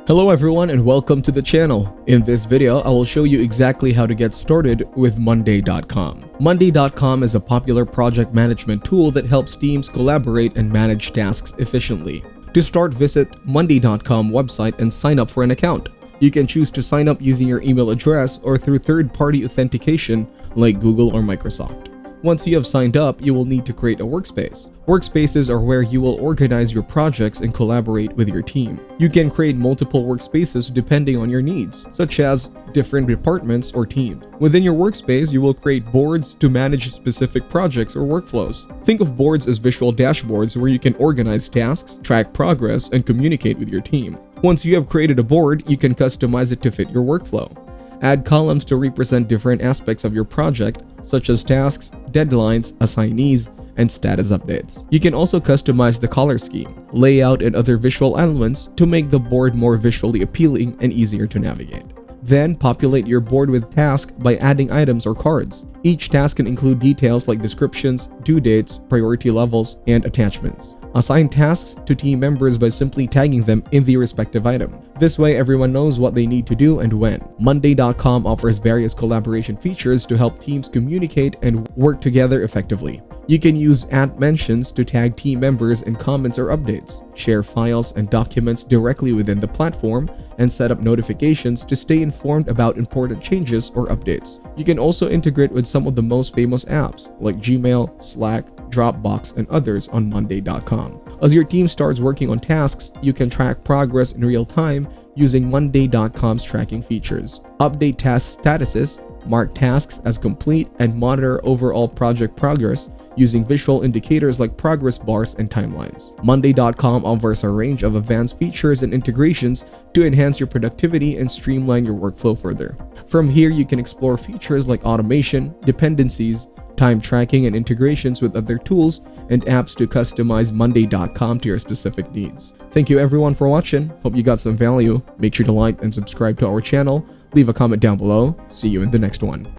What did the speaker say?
Hello everyone and welcome to the channel. In this video, I will show you exactly how to get started with Monday.com. Monday.com is a popular project management tool that helps teams collaborate and manage tasks efficiently. To start, visit Monday.com website and sign up for an account. You can choose to sign up using your email address or through third-party authentication like Google or Microsoft. Once you have signed up, you will need to create a workspace. Workspaces are where you will organize your projects and collaborate with your team. You can create multiple workspaces depending on your needs, such as different departments or teams. Within your workspace, you will create boards to manage specific projects or workflows. Think of boards as visual dashboards where you can organize tasks, track progress, and communicate with your team. Once you have created a board, you can customize it to fit your workflow. Add columns to represent different aspects of your project, such as tasks, deadlines, assignees, and status updates. You can also customize the color scheme, layout, and other visual elements to make the board more visually appealing and easier to navigate. Then populate your board with tasks by adding items or cards. Each task can include details like descriptions, due dates, priority levels, and attachments. Assign tasks to team members by simply tagging them in the respective item. This way, everyone knows what they need to do and when. Monday.com offers various collaboration features to help teams communicate and work together effectively. You can use @mentions to tag team members in comments or updates, share files and documents directly within the platform, and set up notifications to stay informed about important changes or updates. You can also integrate with some of the most famous apps like Gmail, Slack, Dropbox, and others on Monday.com. As your team starts working on tasks, you can track progress in real time using Monday.com's tracking features. Update task statuses, mark tasks as complete, and monitor overall project progress using visual indicators like progress bars and timelines. Monday.com offers a range of advanced features and integrations to enhance your productivity and streamline your workflow further. From here, you can explore features like automation, dependencies, time tracking, and integrations with other tools and apps to customize Monday.com to your specific needs. Thank you everyone for watching. Hope you got some value. Make sure to like and subscribe to our channel. Leave a comment down below. See you in the next one.